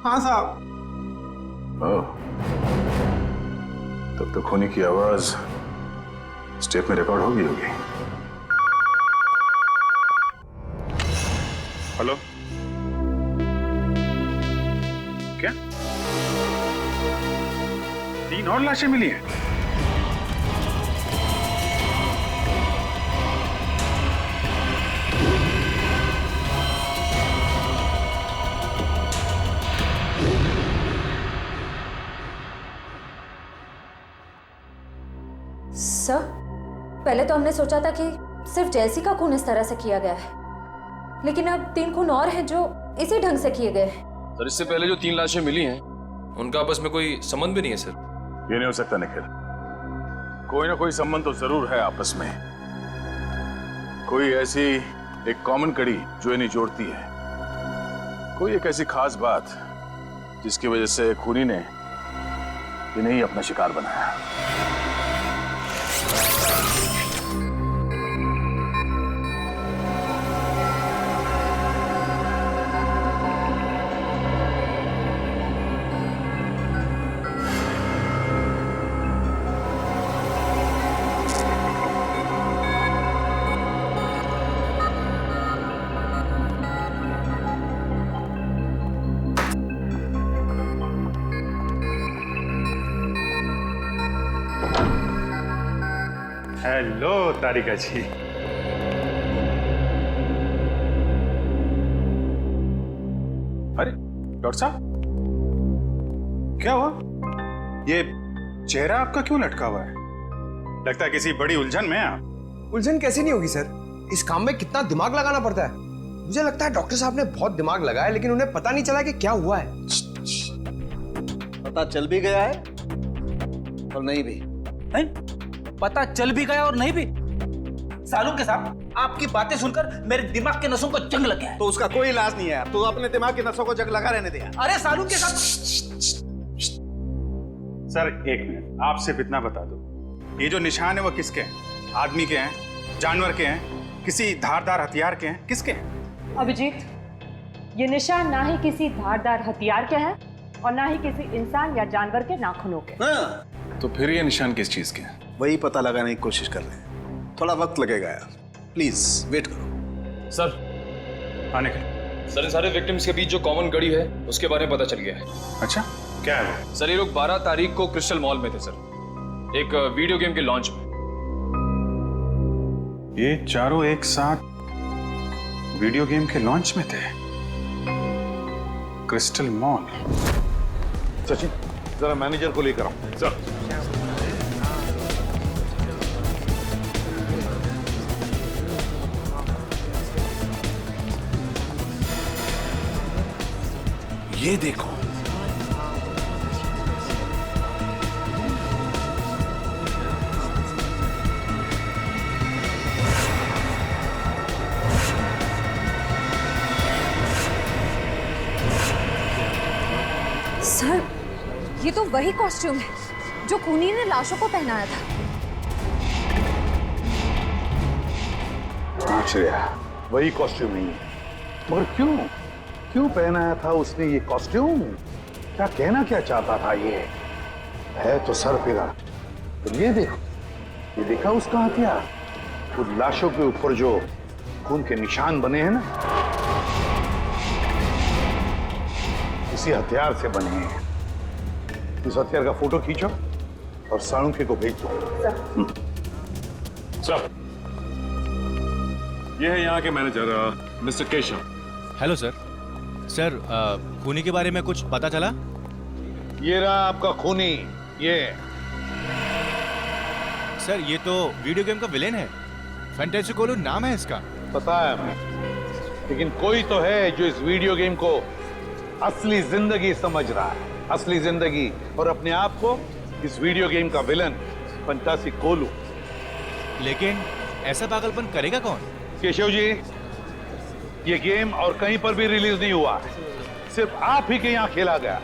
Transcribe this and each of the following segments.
हाँ साहब। तब तो खूनी की आवाज स्टेप में रिकॉर्ड होगी। हेलो, क्या 3 और लाशें मिली हैं? सर, पहले तो हमने सोचा था कि सिर्फ जैसी का खून इस तरह से किया गया है, लेकिन अब 3 खून और हैं जो इसी ढंग से किए गए हैं। सर, इससे पहले जो 3 लाशें मिली हैं उनका आपस में कोई संबंध भी नहीं है सर। ये नहीं हो सकता निखिल, कोई ना कोई संबंध तो जरूर है आपस में। कोई ऐसी एक कॉमन कड़ी जो इन्हें जोड़ती है, कोई एक ऐसी खास बात जिसकी वजह से खूनी ने इन्हें ही अपना शिकार बनाया। हेलो तारिका जी। अरे डॉक्टर साहब, क्या हुआ? ये चेहरा आपका क्यों लटका हुआ है? लगता है किसी बड़ी उलझन में आप। उलझन कैसे नहीं होगी सर, इस काम में कितना दिमाग लगाना पड़ता है। मुझे लगता है डॉक्टर साहब ने बहुत दिमाग लगाया, लेकिन उन्हें पता नहीं चला कि क्या हुआ है। पता चल भी गया है और नहीं भी है? पता चल भी गया और नहीं भी। सालू के साथ आपकी बातें सुनकर मेरे दिमाग के नसों को जंग लग गया है। तो उसका कोई इलाज नहीं है, तो अपने दिमाग की नसों को जंग लगा रहने दिया। अरे सालू के साथ। सर एक मिनट, आप सिर्फ इतना बता दो, ये जो निशान है वो किसके हैं? आदमी के हैं, जानवर के हैं, किसी धारदार हथियार के हैं, किसके हैं? अभिजीत, ये निशान ना ही किसी धारदार हथियार के हैं और ना ही किसी इंसान या जानवर के नाखूनों के। हाँ। तो फिर ये निशान किस चीज के हैं? वही पता लगाने की कोशिश कर रहे हैं, थोड़ा वक्त लगेगा यार, प्लीज वेट करो। सर, आने के सर इन सारे विक्टिम्स के बीच जो कॉमन कड़ी है उसके बारे में पता चल गया है। अच्छा, क्या है वो? सर, ये लोग 12 तारीख को क्रिस्टल मॉल में थे सर, एक वीडियो गेम के लॉन्च में। ये चारों एक साथ वीडियो गेम के लॉन्च में थे, क्रिस्टल मॉल। सचिन, जरा मैनेजर को लेकर आओ। सर, ये देखो, सर, ये तो वही कॉस्ट्यूम है जो खूनी ने लाशों को पहनाया था। आश्चर्य, वही कॉस्ट्यूम नहीं है, मगर क्यों पहनाया था उसने ये कॉस्ट्यूम? क्या कहना क्या चाहता था? ये है तो सर फिरा। तो ये देखो, ये देखा उसका हथियार, उन लाशों के ऊपर जो खून के निशान बने हैं ना, इसी हथियार से बने हैं। इस हथियार का फोटो खींचो और साळुंखे को भेज दो। सर, ये है यहाँ के manager mister Keshav. Hello sir. Sir, खूनी के बारे में कुछ पता चला? ये रहा आपका खूनी। ये सर, ये तो वीडियो गेम का विलेन है, फैंटास्टिकोलू नाम है इसका। पता है हमें, लेकिन कोई तो है जो इस वीडियो गेम को असली जिंदगी समझ रहा है, असली जिंदगी, और अपने आप को इस वीडियो गेम का विलन फैंटास्टिकोलू। लेकिन ऐसा पागलपन करेगा कौन? केशव जी, ये गेम और कहीं पर भी रिलीज नहीं हुआ, सिर्फ आप ही के यहाँ खेला गया।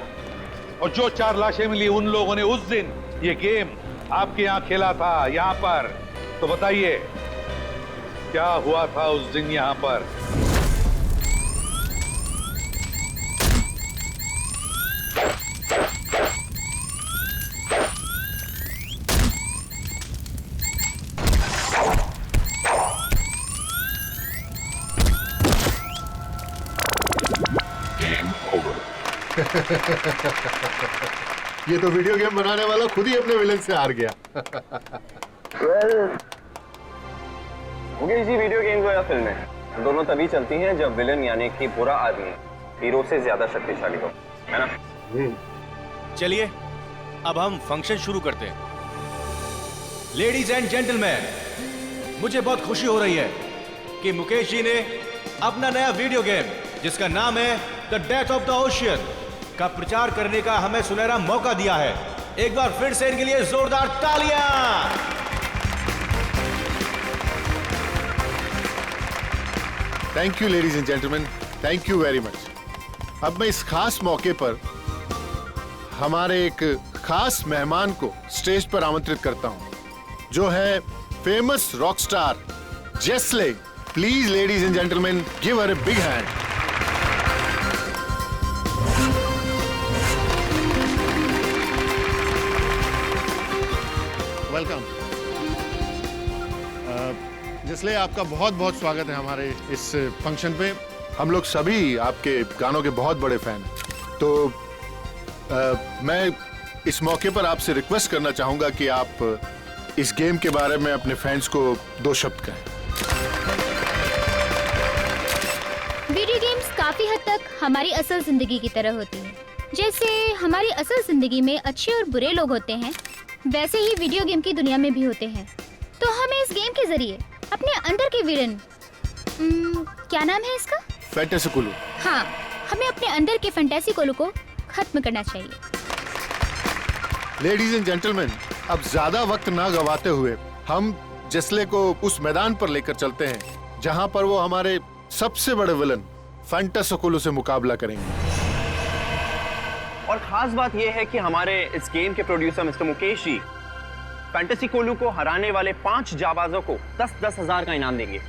और जो 4 लाशें मिली, उन लोगों ने उस दिन ये गेम आपके यहाँ खेला था, यहाँ पर। तो बताइए, क्या हुआ था उस दिन यहाँ पर? ये तो वीडियो गेम बनाने वाला खुद ही अपने विलन से हार गया। मुकेश जी, वीडियो गेम या फिल्में दोनों तभी चलती हैं जब विलन यानी कि बुरा आदमी हीरो से ज्यादा शक्तिशाली हो, है ना? चलिए अब हम फंक्शन शुरू करते हैं। लेडीज एंड जेंटलमैन, मुझे बहुत खुशी हो रही है कि मुकेश जी ने अपना नया वीडियो गेम जिसका नाम है the death of the ocean का प्रचार करने का हमें सुनहरा मौका दिया है। एक बार फिर से इनके लिए जोरदार तालियां। Thank you ladies and gentleman, thank you very much. अब मैं इस खास मौके पर हमारे एक खास मेहमान को स्टेज पर आमंत्रित करता हूं, जो है फेमस रॉक स्टार जेस्ले। Please ladies and gentleman, give her a big hand. Welcome जेस्ले, आपका बहुत बहुत स्वागत है हमारे इस फंक्शन पे। हम लोग सभी आपके गानों के बहुत बड़े फैन हैं, तो मैं इस मौके पर आपसे रिक्वेस्ट करना चाहूंगा कि आप इस गेम के बारे में अपने फैंस को 2 शब्द कहें। वीडियो गेम्स काफी हद तक हमारी असल जिंदगी की तरह होती है। जैसे हमारी असल जिंदगी में अच्छे और बुरे लोग होते हैं, वैसे ही वीडियो गेम की दुनिया में भी होते हैं। तो हमें इस गेम के जरिए अपने अंदर के विलन, क्या नाम है इसका? फैंटेसी कोलू। हाँ, हमें अपने अंदर के फैंटेसी कोलू को खत्म करना चाहिए। लेडीज एंड जेंटलमैन, अब ज्यादा वक्त ना गवाते हुए हम जेस्ले को उस मैदान पर लेकर चलते हैं जहां पर वो हमारे सबसे बड़े विलन फैंटेसी कोलू से मुकाबला करेंगे। और खास बात यह है कि हमारे इस गेम के producer mister Mukesh ji fantasy कोलू को हराने वाले 5 जाबाजों को 10-10 हजार का इनाम देंगे।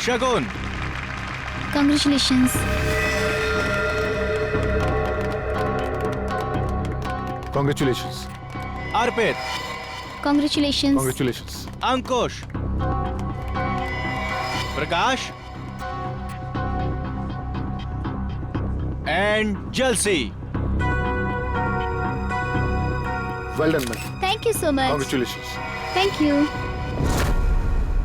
शगुन, Congratulations. Congratulations. Arpit, Congratulations. Congratulations. Ankush, Prakash and जलसी। Well done, man. Thank you so much. Congratulations. Thank you.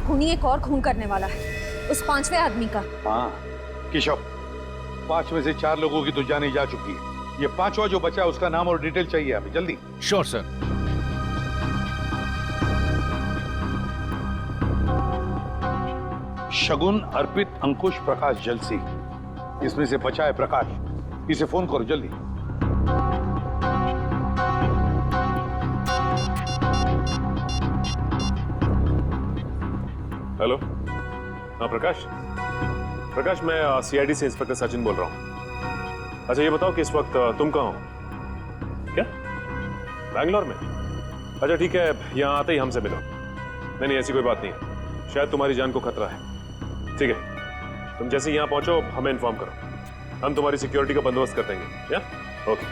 खूनी एक और खून करने वाला है, उस 5वें आदमी का। हाँ, केशव, 5 में से 4 लोगों की तो जाने जा चुकी है। ये 5वां जो बचा है उसका नाम और डिटेल चाहिए अभी, जल्दी। Sure sir. शगुन, अर्पित, अंकुश, प्रकाश, जलसी। इसमें से बचा है प्रकाश। इसे फोन करो जल्दी। हेलो, हाँ प्रकाश। प्रकाश, मैं सीआईडी से इंस्पेक्टर सचिन बोल रहा हूँ। अच्छा ये बताओ कि इस वक्त तुम कहाँ हो? क्या बैंगलोर में? अच्छा ठीक है, यहाँ आते ही हमसे मिलो। नहीं ऐसी कोई बात नहीं, शायद तुम्हारी जान को खतरा है। ठीक है, तुम जैसे यहाँ पहुंचो हमें इन्फॉर्म करो, हम तुम्हारी सिक्योरिटी का बंदोबस्त कर देंगे। या ओके।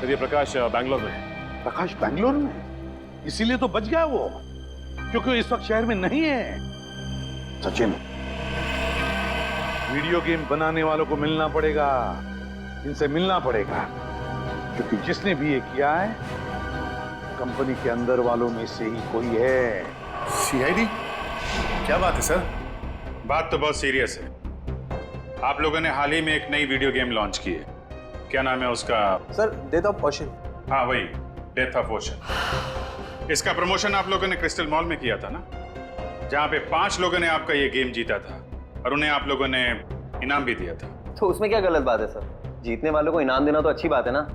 चलिए, प्रकाश बैंगलोर में। प्रकाश बैंगलोर में? इसीलिए तो बच गया वो, क्योंकि वो इस वक्त शहर में नहीं है। सचिन, वीडियो गेम बनाने वालों को मिलना पड़ेगा, इनसे मिलना पड़ेगा, क्योंकि जिसने भी ये किया है कंपनी के अंदर वालों में से ही कोई है। सीआईडी? क्या बात है सर? बात तो बहुत सीरियस है। आप लोगों ने हाल ही में एक नई वीडियो गेम लॉन्च की है, क्या नाम है उसका? Sir, death of ocean. हाँ वही, डेथ ऑफ ओशन। इसका प्रमोशन आप लोगों ने क्रिस्टल मॉल में किया था ना, जहां पे 5 लोगों ने आपका ये गेम जीता था और उन्हें आप लोगों ने इनाम भी दिया था। तो उसमें क्या गलत बात है सर? जीतने वालों को इनाम देना तो अच्छी बात है ना।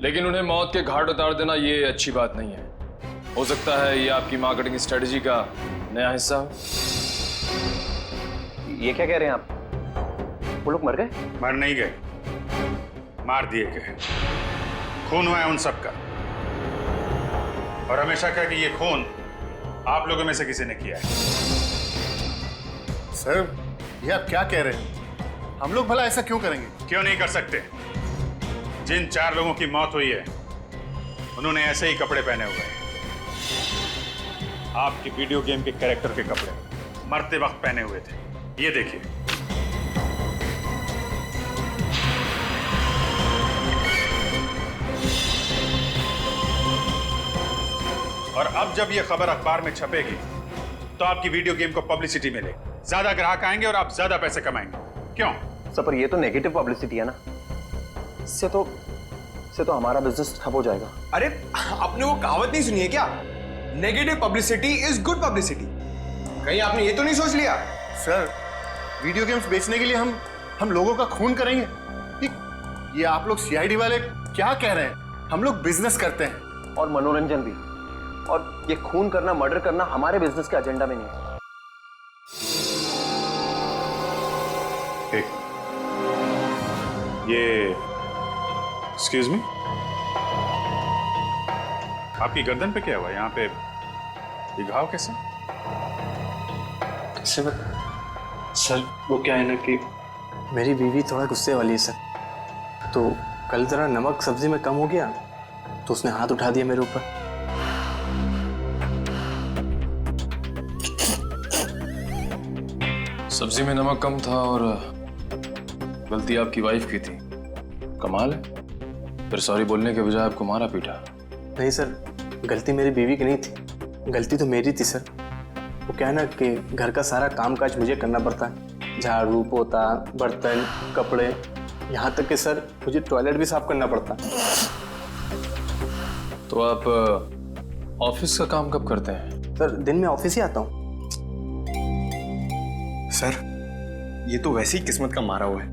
लेकिन उन्हें मौत के घाट उतार देना ये अच्छी बात नहीं है। हो सकता है ये आपकी मार्केटिंग स्ट्रेटजी का नया हिस्सा हो। ये क्या कह रहे हैं आप? वो लोग मर गए? मर नहीं गए, मार दिए गए। खून हुआ है उन सबका, और हमेशा कहा कि ये खून आप लोगों में से किसी ने किया है। सर, ये आप क्या कह रहे हैं? हम लोग भला ऐसा क्यों करेंगे? क्यों नहीं कर सकते? जिन 4 लोगों की मौत हुई है उन्होंने ऐसे ही कपड़े पहने हुए हैं, आपके वीडियो गेम के कैरेक्टर के कपड़े मरते वक्त पहने हुए थे। ये देखिए। और अब जब ये खबर अखबार में छपेगी तो आपकी वीडियो गेम को पब्लिसिटी मिलेगी, ज्यादा ग्राहक आएंगे और आप ज्यादा पैसे कमाएंगे। क्यों? सर, पर ये तो नेगेटिव पब्लिसिटी है ना। इससे तो हमारा बिजनेस ठप हो जाएगा। अरे आपने वो कहावत नहीं सुनी है क्या? Negative publicity is good publicity. कहीं आपने ये तो नहीं सोच लिया? सर, वीडियो गेम्स बेचने के लिए हम लोगों का खून करेंगे? ये आप लोग सीआईडी वाले क्या कह रहे हैं? हम लोग बिजनेस करते हैं और मनोरंजन भी, और ये खून करना, मर्डर करना हमारे बिजनेस के एजेंडा में नहीं है। ये एक्सक्यूज मी, आपकी गर्दन पे क्या हुआ? यहाँ पे ये घाव कैसे? सर वो क्या है ना कि मेरी बीवी थोड़ा गुस्से वाली है सर, तो कल जरा नमक सब्जी में कम हो गया तो उसने हाथ उठा दिया मेरे ऊपर। सब्जी में नमक कम था और गलती आपकी वाइफ की थी। कमाल है, फिर सॉरी बोलने के बजाय आपको मारा पीटा। नहीं सर, गलती मेरी बीवी की नहीं थी, गलती तो मेरी थी सर। वो क्या है ना कि घर का सारा कामकाज मुझे करना पड़ता है, झाड़ू पोता, बर्तन, कपड़े, यहाँ तक कि सर मुझे टॉयलेट भी साफ करना पड़ता। तो आप ऑफिस का काम कब करते हैं? सर दिन में ऑफिस ही आता हूँ। सर, ये तो वैसे ही किस्मत का मारा हुआ है,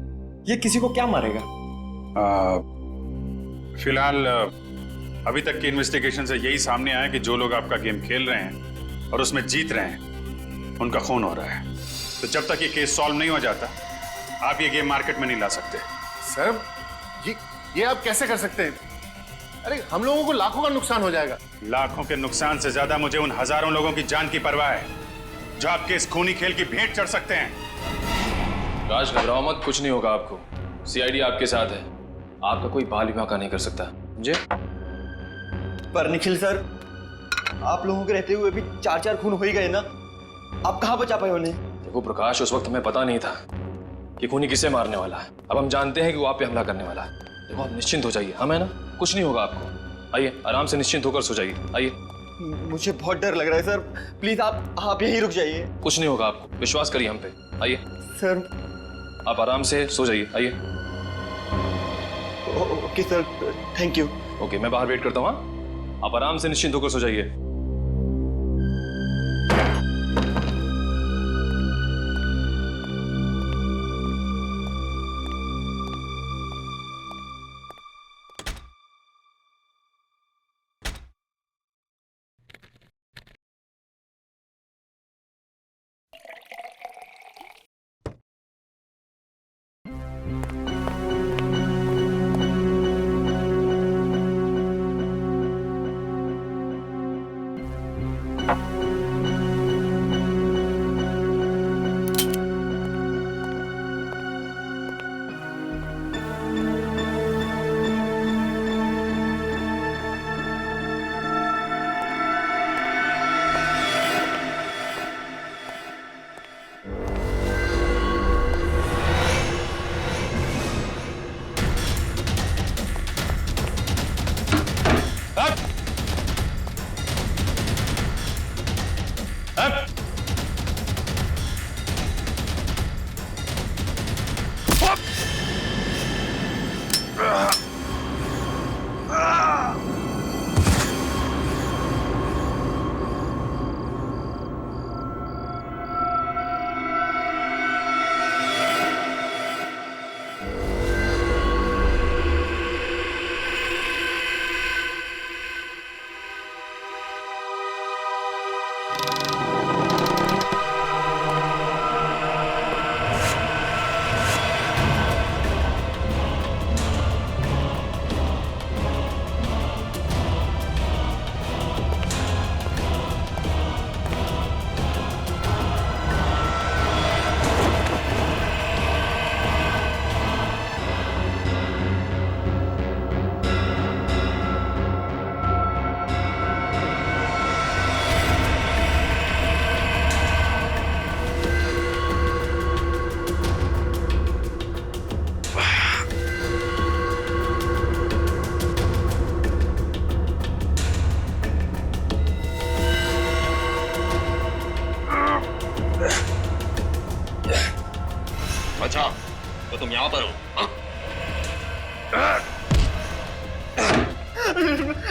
ये किसी को क्या मारेगा? फिलहाल अभी तक की इन्वेस्टिगेशन से यही सामने आया कि जो लोग आपका गेम खेल रहे हैं और उसमें जीत रहे हैं उनका खून हो रहा है। तो जब तक ये केस सॉल्व नहीं हो जाता आप ये गेम मार्केट में नहीं ला सकते। सर, ये आप कैसे कर सकते हैं? अरे हम लोगों को लाखों का नुकसान हो जाएगा। लाखों के नुकसान से ज्यादा मुझे उन हजारों लोगों की जान की परवाह है जो आपके इस खूनी खेल की भेंट चढ़ सकते हैं। राज, घबराओ मत, कुछ नहीं होगा आपको। सीआईडी आपके साथ है, आपका कोई बाल भी बांका नहीं कर सकता, समझे? पर निखिल सर, आप लोगों के रहते हुए भी 4 खून हो ही गए ना, आप कहाँ बचा पाए उन्हें? देखो प्रकाश, उस वक्त हमें पता नहीं था कि खूनी किसे मारने वाला है। अब हम जानते हैं कि वो आप पे हमला करने वाला है। देखो आप निश्चिंत हो जाइए, हम है ना, कुछ नहीं होगा आपको। आइए आराम से निश्चिंत होकर सो जाइए। आइए। मुझे बहुत डर लग रहा है सर, प्लीज आप यहीं रुक जाइए। कुछ नहीं होगा आपको, विश्वास करिए हम पे। आइए सर। आप आराम से सो जाइए। आइए। Okay sir, thank you. Okay, मैं बाहर वेट करता हूँ। आप आराम से निश्चिंत होकर सो जाइए।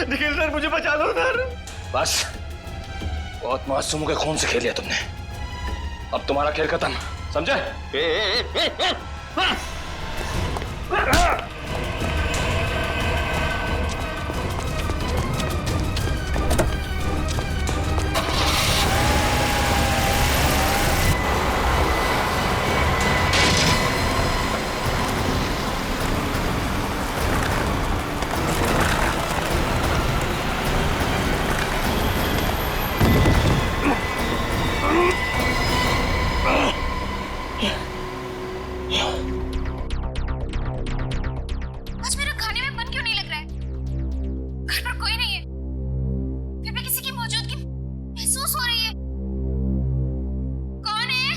निखिल सर मुझे बचा लो सर। बस बहुत मासूमों के खून से खेल लिया तुमने, अब तुम्हारा खेल खत्म, समझे? आज मेरा खाने में मन क्यों नहीं लग रहा है? घर पर कोई नहीं है, फिर भी किसी की मौजूदगी महसूस हो रही है। कौन है?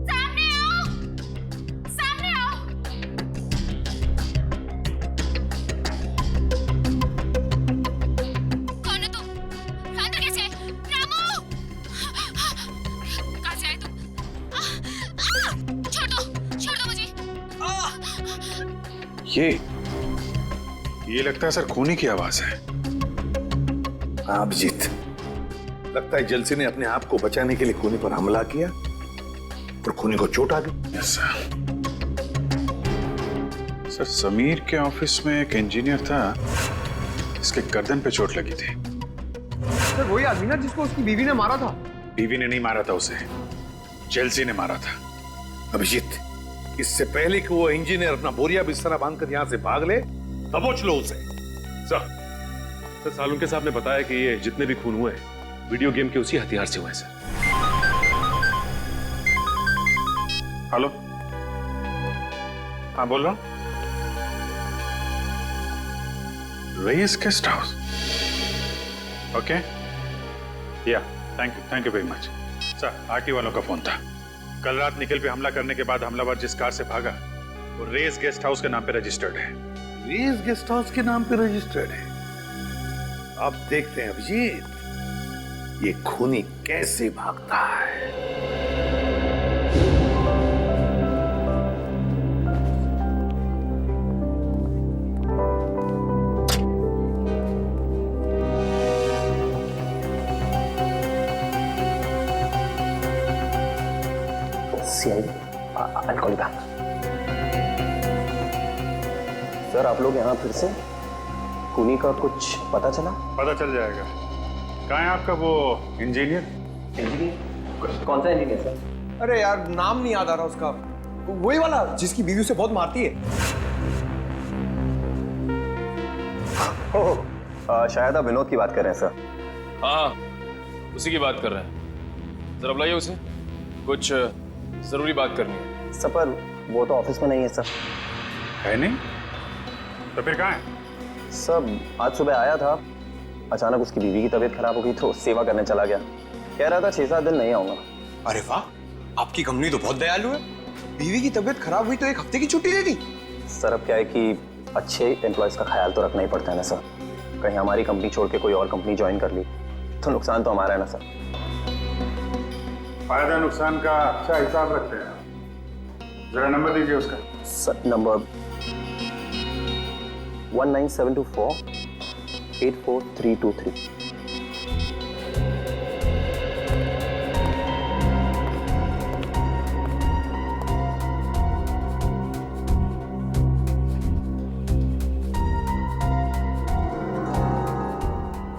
सामने आओ, सामने आओ। कौन है तुम? अंदर कैसे है? रामू! कहाँ से आए तुम? छोड़ दो मुझे। ये लगता है सर खूनी की आवाज है। हाँ अभिजीत, लगता है जलसी ने अपने आप को बचाने के लिए खूनी पर हमला किया और खूनी को चोट आ गई। यस सर, समीर के ऑफिस में एक इंजीनियर था, इसके गर्दन पे चोट लगी थी। सर वही आदमी ना जिसको उसकी बीवी ने मारा था। बीवी ने नहीं मारा था उसे, जेलसी ने मारा था। अभिजीत, इससे पहले कि वो इंजीनियर अपना बोरिया बिस्तरा बांधकर यहाँ से भाग ले, दबोच लो उसे। सर सालुंके साहब ने बताया कि ये जितने भी खून हुए वीडियो गेम के उसी हथियार से हुए हैं सर। हेलो, हाँ बोल रहा हूँ। रेस गेस्ट हाउस, ओके, या thank you very much. Sir RT वालों का फोन था, कल रात निखिल पे हमला करने के बाद हमलावर जिस कार से भागा वो रेस गेस्ट हाउस के नाम पे रजिस्टर्ड है। रेस गेस्ट हाउस के नाम पे रजिस्टर्ड है। अब देखते हैं अभिजीत ये खूनी कैसे भागता है। I'll call you back. Sir आप लोग यहाँ फिर से? खूनी का कुछ पता चला? पता चल जाएगा। कहाँ है आपका वो इंजीनियर? इंजीनियर? कौन सा इंजीनियर सर? अरे यार नाम नहीं याद आ रहा उसका, वही वाला जिसकी बीवी उसे बहुत मारती है। शायद आप विनोद की बात कर रहे हैं सर। हाँ उसी की बात कर रहे हैं, जरा बुलाइए उसे, कुछ जरूरी बात करनी है। सर पर वो तो ऑफिस में नहीं है सर। है नहीं? तो फिर कहाँ है? सब आज सुबह आया था, अचानक उसकी बीवी की तबीयत खराब हो गई तो सेवा करने चला गया। कह रहा था 6-7 दिन नहीं आऊंगा। अरे वाह, आपकी कंपनी तो बहुत दयालु है। बीवी की तबीयत खराब हुई तो 1 हफ्ते की छुट्टी दे दी। सर अब क्या है कि अच्छे एम्प्लॉयज का ख्याल तो रखना ही पड़ता है ना सर। कहीं हमारी कंपनी छोड़ के कोई और कंपनी ज्वाइन कर ली तो नुकसान तो हमारा है ना सर। फायदा नुकसान का अच्छा हिसाब रखते हैं। जरा नंबर दीजिए उसका। Sir number 19724 84323।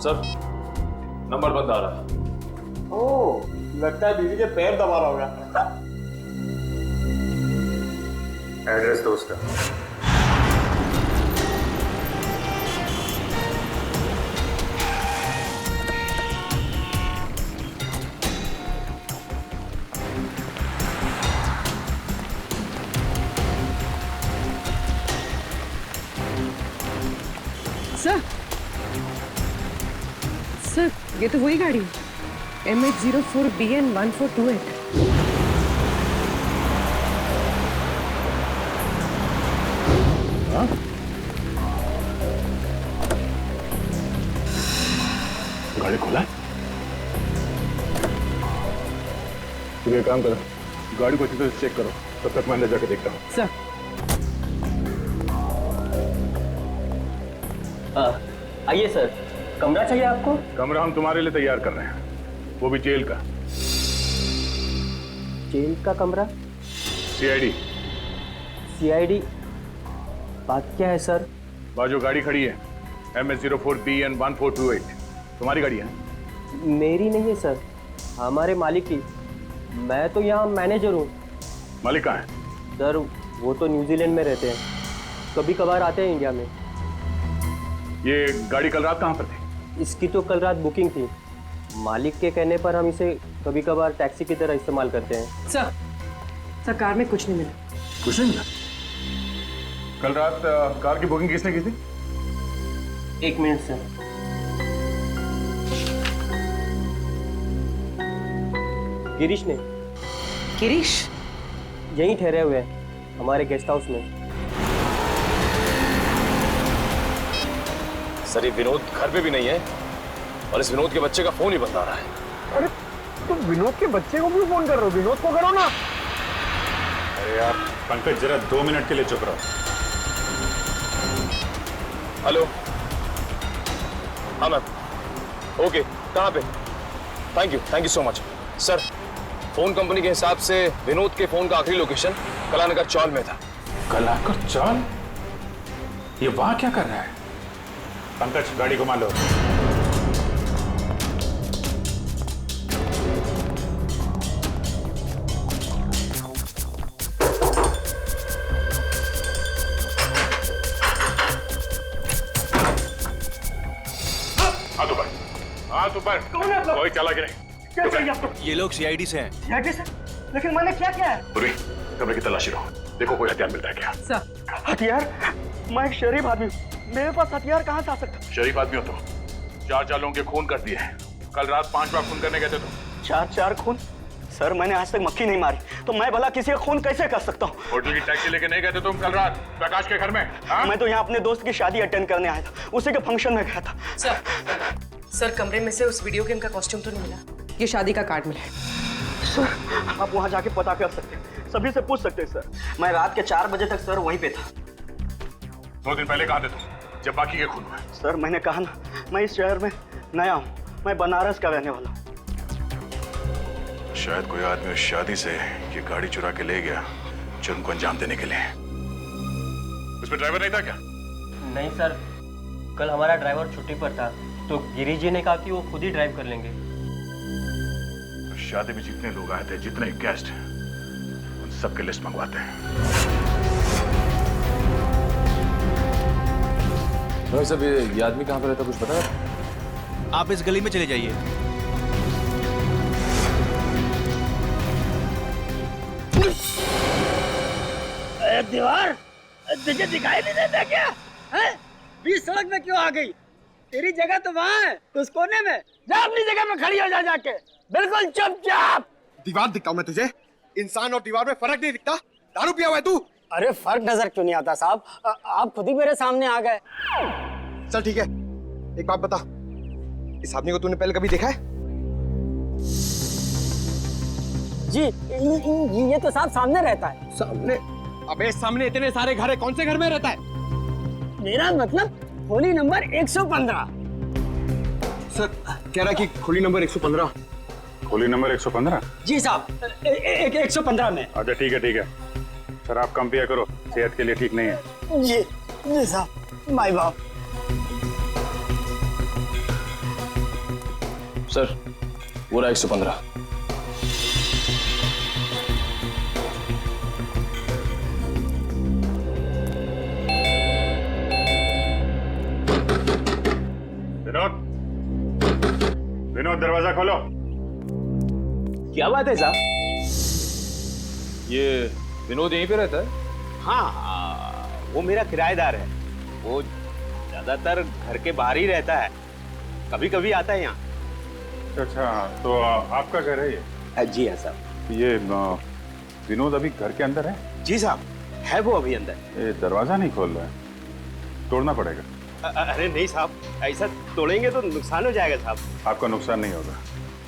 सर नंबर बंद आ रहा है। ओह लगता है बीवी के पैर दबा रहा होगा। एड्रेस दो उसका। सर ये तो वही गाड़ी है, MH04BN 1428। गाड़ी खोला है? तुम एक काम करो, गाड़ी को अच्छी तरह चेक करो, तब तक मैं अंदर जाके देखता हूँ। सर आइए सर, कमरा चाहिए आपको? कमरा हम तुम्हारे लिए तैयार कर रहे हैं, वो भी जेल का। जेल का कमरा? सीआईडी। सीआईडी? बात क्या है सर? बाजू गाड़ी खड़ी है, MS04BN 1428, तुम्हारी गाड़ी है? मेरी नहीं है सर, हमारे मालिक की। मैं तो यहाँ मैनेजर हूँ। मालिक कहाँ है? सर वो तो न्यूजीलैंड में रहते हैं, कभी कभार आते हैं इंडिया में। ये गाड़ी कल रात कहाँ पर थी? इसकी तो कल रात बुकिंग थी, मालिक के कहने पर हम इसे कभी कभार टैक्सी की तरह इस्तेमाल करते हैं। सर कार में कुछ नहीं मिला। कुछ नहीं मिला? कल रात कार की बुकिंग किसने की थी? 1 मिनट सर। गिरीश ने। गिरीश? यहीं ठहरे हुए हैं हमारे गेस्ट हाउस में। सर ये विनोद घर पे भी नहीं है और इस विनोद के बच्चे का फोन ही बंद आ रहा है। अरे तुम विनोद के बच्चे को क्यों फोन कर रहे हो? विनोद को करो ना। अरे यार पंकज, जरा 2 मिनट के लिए चुप रहो। हेलो, हाँ मैम, ओके, कहाँ पे? Thank you so much. Sir phone company के हिसाब से विनोद के फोन का आखिरी लोकेशन कलानगर चौल में था। कलानगर चौल? ये वहां क्या कर रहा है? पंकज गाड़ी घुमा लो। हाथ ऊपर। कौन है आप लोग? कोई चला के नहीं। क्या चाहिए आपको? ये लोग सीआईडी से हैं। सीआईडी से? लेकिन मैंने क्या किया है? पूर्वी, कमरे की तलाशी लो, देखो कोई हथियार मिलता है क्या? सर हथियार? मैं एक शरीफ आदमी हूँ, मेरे पास हथियार कहाँ से आ सकता? शरीफ आदमी हो तो 4 लोगों के खून कर दिए हैं। कल रात 5 बार खून करने गए थे तुम। 4 खून? सर मैंने आज तक मक्खी नहीं मारी, तो मैं भला किसी का खून कैसे कर सकता हूँ? होटल की टैक्सी लेके नहीं गए थे तुम कल रात प्रकाश के घर में? मैं तो यहाँ अपने दोस्त की शादी अटेंड करने आया था, उसी के फंक्शन में गया था। सर कमरे में से उस वीडियो गेम का कॉस्ट्यूम तो नहीं मिला? ये शादी का कार्ड मिला है। सर आप वहाँ जाके पता कर सकते हैं, सभी से पूछ सकते हैं सर। मैं रात के 4 बजे तक सर वहीं पे था। 2 दिन पहले कहाँ थे तुम जब बाकी के खून हुए? सर मैंने कहा ना, मैं इस शहर में नया हूँ, मैं बनारस का रहने वाला हूँ। शायद कोई आदमी उस शादी से ये गाड़ी चुरा के ले गया जुर्म को अंजाम देने के लिए। उसमें ड्राइवर नहीं था क्या? नहीं सर, कल हमारा ड्राइवर छुट्टी पर था, तो गिरी जी ने कहा कि वो खुद ही ड्राइव कर लेंगे। तो शादी में जितने लोग आए थे, जितने गेस्ट, उन सबके लिस्ट मंगवाते हैं। भाई साहब ये आदमी कहाँ पर रहता, कुछ पता है? आप इस गली में चले जाइए। दीवार तुझे दिखाई नहीं देता क्या? हैं? बीच सड़क में क्यों आ गई? तेरी जगह तो वहाँ है, उस कोने में। जा अपनी जगह में खड़ी हो जा जाके, बिल्कुल चुपचाप। दीवार दिखता मैं तुझे? इंसान और दीवार में फर्क नहीं दिखता? दारू पिया हुआ है तू? अरे फर्क नजर क्यों नहीं आता साहब? आप खुद ही मेरे सामने आ गए। चल ठीक है, एक बात बता, इस आदमी को तूने पहले कभी देखा है? जी ये तो साहब सामने रहता है। सामने? अबे सामने इतने सारे घर है, कौन से घर में रहता है? मेरा मतलब होली नंबर 115। सर कह रहा है कि खोली नंबर 115। खोली नंबर 115? जी साहब, 115 में। अच्छा ठीक है। शराब कम पिया करो, सेहत के लिए ठीक नहीं है। जी साहब, माय बाप। सर पूरा 115। विनोद दरवाजा खोलो। क्या बात है साहब? ये विनोद यहीं पे रहता है? हाँ, वो मेरा किराएदार है। वो ज्यादातर घर के बाहर ही रहता है, कभी कभी आता है यहाँ। अच्छा तो आपका घर है ये? जी हाँ साहब। ये विनोद अभी घर के अंदर है? जी साहब, है वो अभी अंदर। ये दरवाजा नहीं खोल रहा है, तोड़ना पड़ेगा। अरे नहीं साहब, ऐसा तोड़ेंगे तो नुकसान हो जाएगा साहब। आपका नुकसान नहीं होगा,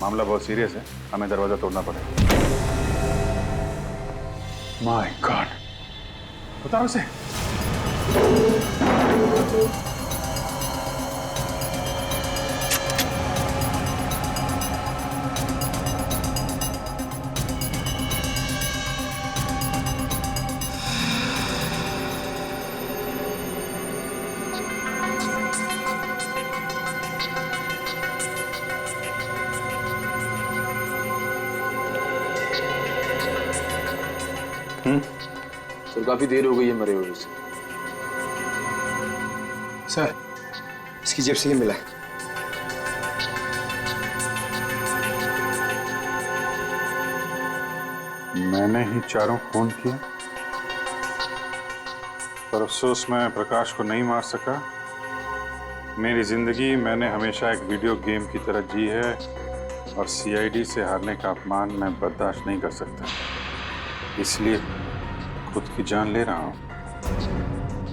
मामला बहुत सीरियस है, हमें दरवाजा तोड़ना पड़ेगा। माय गॉड, उतारो उसे। काफी देर हो गई है मरे हुए उसे। सर, इसकी जेब से ये मिला है। मैंने ही चारों खून किए, पर अफसोस मैं प्रकाश को नहीं मार सका। मेरी जिंदगी मैंने हमेशा एक वीडियो गेम की तरह जी है और सीआईडी से हारने का अपमान मैं बर्दाश्त नहीं कर सकता, इसलिए खुद की जान ले रहा हूं।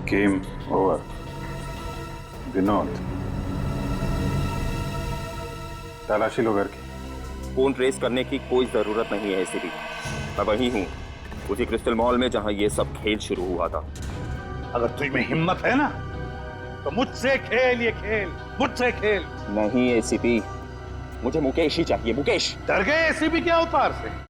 Game over. विनोद, तलाशी लो घर की। फोन ट्रेस करने की कोई जरूरत नहीं है एसीपी। मैं वही हूँ, उसी क्रिस्टल मॉल में जहाँ ये सब खेल शुरू हुआ था। अगर तुझ में हिम्मत है ना तो मुझसे खेल, ये खेल मुझसे खेल। नहीं एसीपी, मुझे मुकेश ही चाहिए, मुकेश। डर गए एसीपी के अवतार से?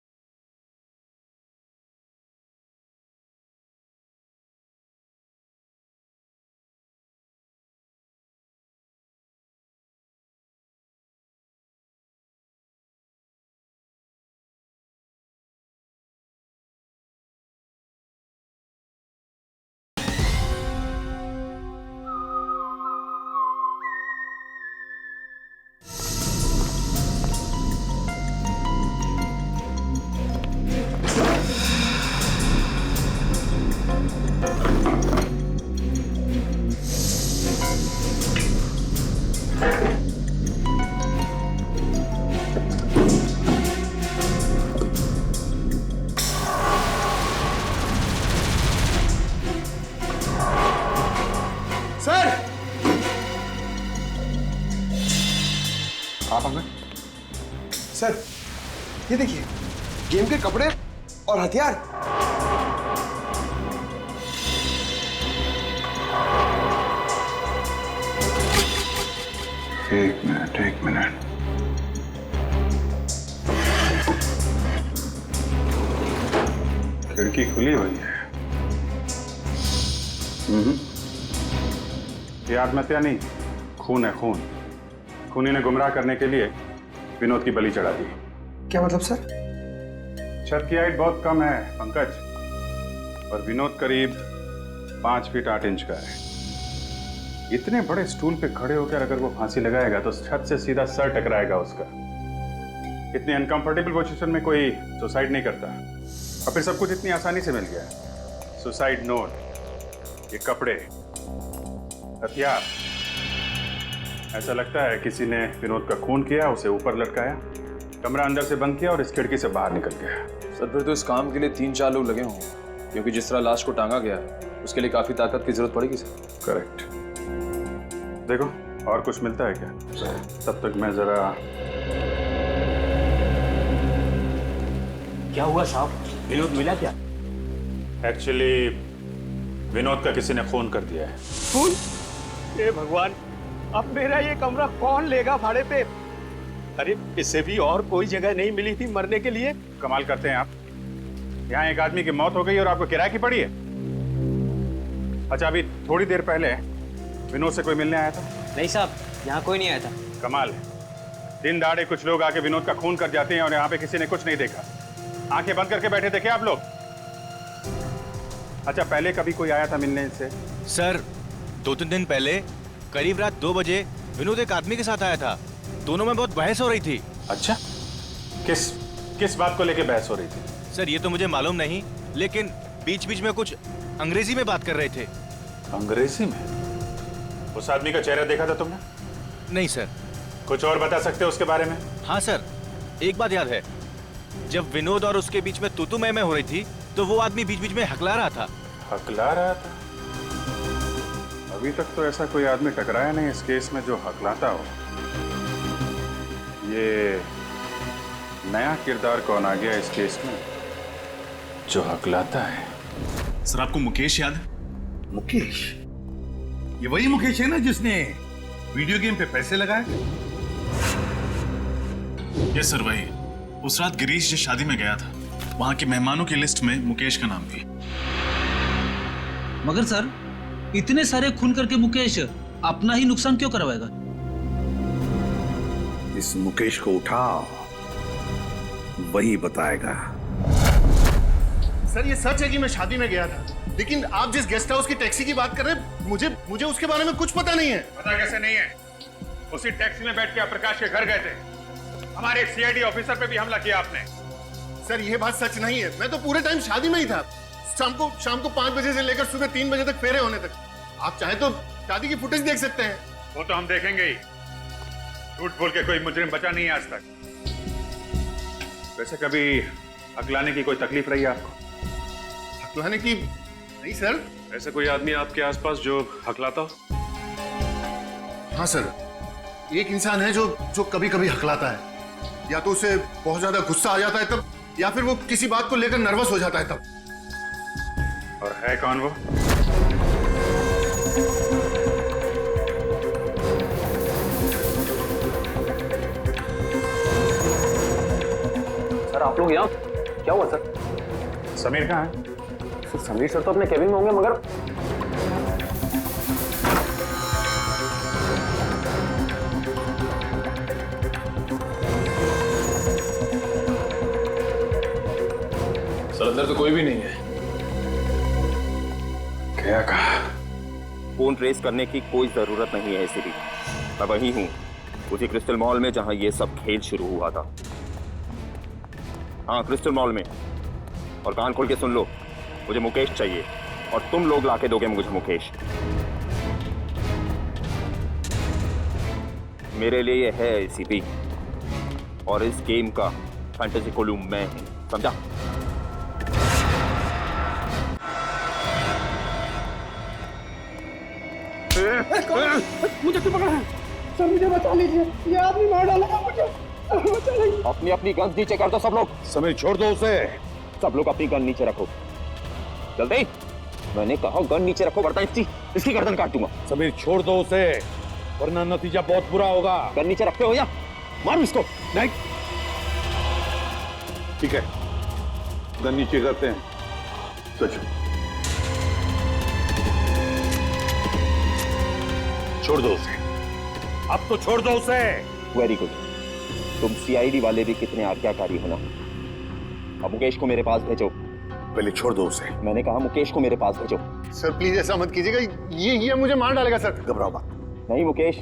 सर, आप आ गए? सर ये देखिए, गेम के कपड़े और हथियार। एक मिनट, एक मिनट। खिड़की खुली हुई है। ये आत्महत्या नहीं, खून है, खून। खूनी ने गुमराह करने के लिए विनोद की बलि चढ़ा दी। क्या मतलब सर? छत की हाइट बहुत कम है पंकज, और विनोद करीब 5 फीट 8 इंच का है। इतने बड़े स्टूल पे खड़े होकर अगर वो फांसी लगाएगा तो छत से सीधा सर टकराएगा उसका। इतनी अनकंफर्टेबल पोजीशन में कोई सुसाइड नहीं करता, और फिर सब कुछ इतनी आसानी से मिल गया। सुसाइड नोट, ये कपड़े, हथियार। ऐसा लगता है किसी ने विनोद का खून किया, उसे ऊपर लटकाया, कमरा अंदर से बंद किया और इस खिड़की से बाहर निकल गया। सर फिर तो इस काम के लिए 3-4 लोग लगे होंगे, क्योंकि जिस तरह लाश को टांगा गया उसके लिए काफी ताकत की जरूरत पड़ेगी सर। करेक्ट। देखो और कुछ मिलता है क्या? तब तक मैं जरा। क्या हुआ साहब, विनोद मिला क्या? एक्चुअली विनोद का किसी ने खून कर दिया है। खून? हे भगवान, अब मेरा ये कमरा कौन लेगा भाड़े पे? अरे इसे भी और कोई जगह नहीं मिली थी मरने के लिए? कमाल करते हैं आप, यहाँ एक आदमी की मौत हो गई और आपको किराए की पड़ी है। अच्छा, अभी थोड़ी देर पहले विनोद से कोई मिलने आया था? नहीं साहब, यहाँ कोई नहीं आया था। कमाल है, दिन दहाड़े कुछ लोग आके विनोद का खून कर जाते हैं और यहाँ पे किसी ने कुछ नहीं देखा। आंखें बंद करके बैठे थे क्या आप लोग? अच्छा, पहले कभी कोई आया था मिलने से? सर 2-3 दिन पहले करीब रात 2 बजे विनोद एक आदमी के साथ आया था। दोनों में बहुत बहस हो रही थी। अच्छा, किस बात को लेके बहस हो रही थी? सर ये तो मुझे मालूम नहीं, लेकिन बीच बीच में कुछ अंग्रेजी में बात कर रहे थे। अंग्रेजी में? उस आदमी का चेहरा देखा था तुमने? नहीं सर। कुछ और बता सकते हो उसके बारे में? हाँ सर, एक बात याद है, जब विनोद और उसके बीच में तू मैं हो रही थी तो वो आदमी बीच बीच में हकला रहा था। हकला रहा था? अभी तक तो ऐसा कोई आदमी टकराया नहीं इस केस में जो हकलाता हो। ये नया किरदार कौन आ गया इस केस में जो हकलाता है? सर आपको मुकेश याद है? मुकेश? ये वही मुकेश है ना जिसने वीडियो गेम पे पैसे लगाए? यस सर, वही। उस रात गिरीश जिस शादी में गया था, वहां के मेहमानों की लिस्ट में मुकेश का नाम भी। मगर सर इतने सारे खून करके मुकेश अपना ही नुकसान क्यों करवाएगा? इस मुकेश को उठाओ, वही बताएगा। सर ये सच है कि मैं शादी में गया था, लेकिन आप जिस गेस्ट हाउस की टैक्सी की बात कर रहे हैं, मुझे उसके बारे में कुछ पता नहीं है। पता कैसे नहीं है? उसी टैक्सी में बैठ के आप प्रकाश के घर गए थे। हमारे एक सीआईडी ऑफिसर पे भी हमला किया आपने। सर ये बात सच नहीं है, मैं तो पूरे टाइम शादी में ही था। शाम को 5 बजे से लेकर सुबह 3 बजे तक फेरे होने तक। आप चाहे तो शादी की फुटेज देख सकते हैं। वो तो हम देखेंगे ही। झूठ बोल के कोई मुजरिम बचा नहीं है आज तक। वैसे कभी अकलाने की कोई तकलीफ रही है आपको? अकलाने की नहीं सर। ऐसा कोई आदमी आपके आसपास जो हकलाता हो? हाँ सर, एक इंसान है जो कभी कभी हकलाता है। या तो उसे बहुत ज्यादा गुस्सा आ जाता है तब, या फिर वो किसी बात को लेकर नर्वस हो जाता है तब। और है कौन वो? सर आप लोग यहाँ क्या हुआ सर? समीर कहाँ है? समीर सर तो अपने केबिन में होंगे, मगर सर अंदर तो कोई भी नहीं है। क्या कहा? फोन ट्रेस करने की कोई जरूरत नहीं है एसीपी। मैं वही हूँ, उसी क्रिस्टल मॉल में जहां ये सब खेल शुरू हुआ था। हाँ, क्रिस्टल मॉल में। और कान खोल के सुन लो, मुझे मुकेश चाहिए और तुम लोग लाके दोगे मुझे मुकेश। मेरे लिए ये है एसीपी, और इस गेम का फैंटेसी कोलू मैं हूं, समझा? मुझे क्यों पकड़ा है? सर मुझे बचा लीजिए, ये आदमी मार डालेगा मुझे। बचा लीजिए। अपनी अपनी गन नीचे कर दो सब लोग। समीर छोड़ दो उसे। सब लोग अपनी गन नीचे रखो, जल्दी। मैंने कहा गन नीचे रखो, वरना इसकी गर्दन काट दूंगा। समीर छोड़ दो उसे, वरना नतीजा बहुत बुरा होगा। गन नीचे रखते हो या मारो इसको? नहीं, ठीक है, गन नीचे करते हैं। सच छोड़ दो उसे, अब तो छोड़ दो उसे। वेरी गुड, तुम सीआईडी वाले भी कितने आज्ञाकारी हो ना। अब मुकेश को मेरे पास भेजो। पहले छोड़ दो उसे। मैंने कहा मुकेश को मेरे पास भेजो। सर प्लीज ऐसा मत कीजिएगा, ये मुझे मार डालेगा सर। घबराओ मत। नहीं मुकेश,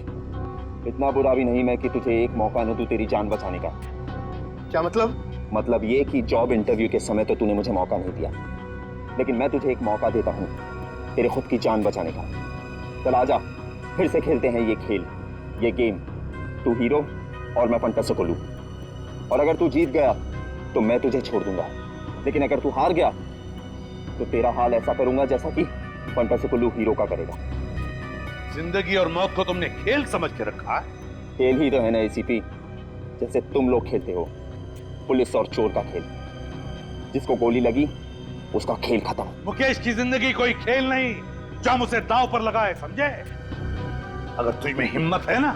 इतना बुरा भी नहीं मैं कि तुझे एक मौका न दूं तेरी जान बचाने का। क्या मतलब? मतलब ये कि जॉब इंटरव्यू के समय तो तूने मुझे मौका नहीं दिया, लेकिन मैं तुझे एक मौका देता हूँ तेरे खुद की जान बचाने का। चल आजा, फिर से खेलते हैं ये खेल, ये गेम। तू हीरो और मैं फंटासी कोलू। और अगर तू जीत गया तो मैं तुझे छोड़ दूंगा, लेकिन अगर तू हार गया तो तेरा हाल ऐसा करूंगा जैसा कि फंटासी कोलू हीरो का करेगा। जिंदगी और मौत को तुमने खेल समझ के रखा है। खेल ही तो है ना एसीपी, जैसे तुम लोग खेलते हो, पुलिस और चोर का खेल। जिसको गोली लगी उसका खेल खत्म। मुकेश की जिंदगी कोई खेल नहीं जो हम उसे दांव पर लगाए, समझे? अगर तुझ में हिम्मत है ना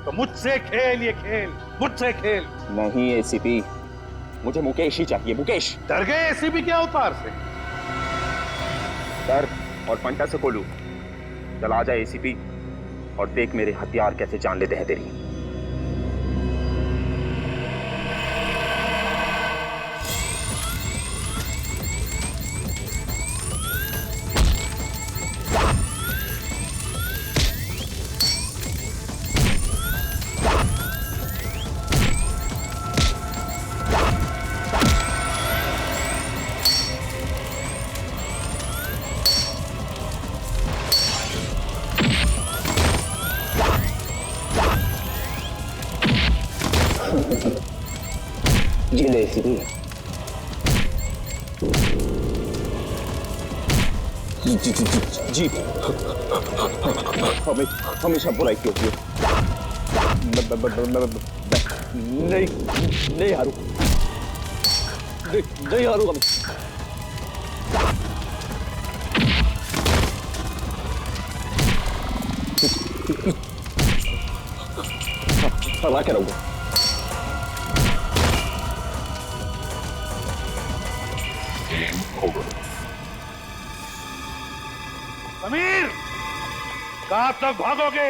तो मुझसे खेल ये खेल, मुझसे खेल। नहीं एसीपी, मुझे मुकेश ही चाहिए, मुकेश। डर गए एसीपी के अवतार से? डर और फंटासी कोलू। चल आ जा एसीपी और देख मेरे हथियार कैसे जान लेते हैं तेरी। ये ले एसीपी, जी हमेशा बुराई की होती है। नहीं हारू, नहीं हारूंगा मैं। हरा के रहूंगा। समीर, कहां तक भागोगे?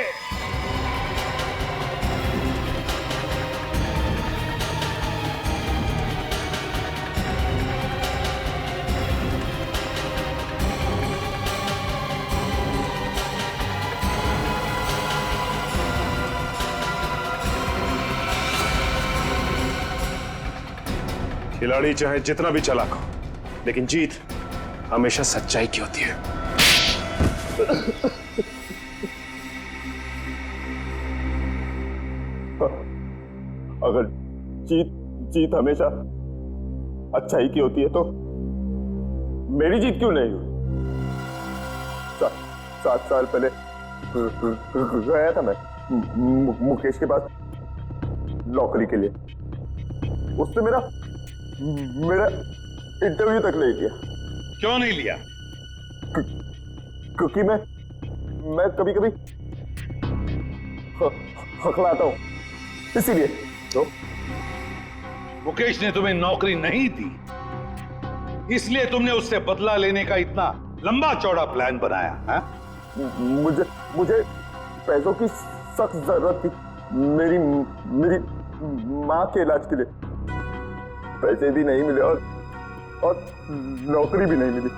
खिलाड़ी चाहे जितना भी चालाक हो, लेकिन जीत हमेशा सच्चाई की होती है। अगर जीत हमेशा अच्छाई की होती है तो मेरी जीत क्यों नहीं हुई? 7 साल पहले गया था मैं मुकेश के पास नौकरी के लिए। उसने मेरा इंटरव्यू तक नहीं लिया। क्यों नहीं लिया? क्योंकि मैं कभी कभी हकलाता हूं, इसीलिए। तो मुकेश ने तुम्हें नौकरी नहीं दी, इसलिए तुमने उससे बदला लेने का इतना लंबा चौड़ा प्लान बनाया है? मुझे पैसों की सख्त जरूरत थी। मेरी माँ के इलाज के लिए पैसे भी नहीं मिले और नौकरी भी नहीं मिली,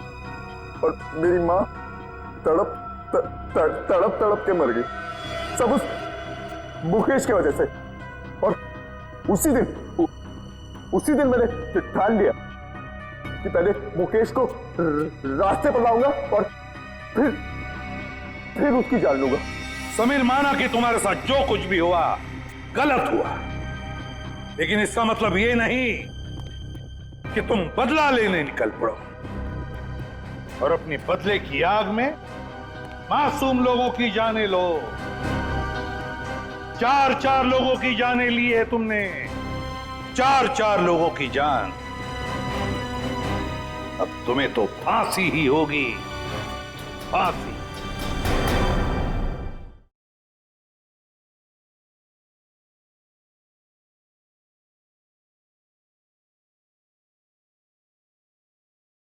और मेरी माँ तड़प के मर गई, सब उस मुकेश की वजह से। और उसी दिन मैंने ठान लिया कि पहले मुकेश को रास्ते पर लाऊंगा और फिर उसकी जान लूंगा। समीर, माना कि तुम्हारे साथ जो कुछ भी हुआ गलत हुआ, लेकिन इसका मतलब ये नहीं कि तुम बदला लेने निकल पड़ो और अपने बदले की आग में मासूम लोगों की जानें लो। 4 लोगों की जानें ली है तुमने, 4 लोगों की जान। अब तुम्हें तो फांसी ही होगी, फांसी।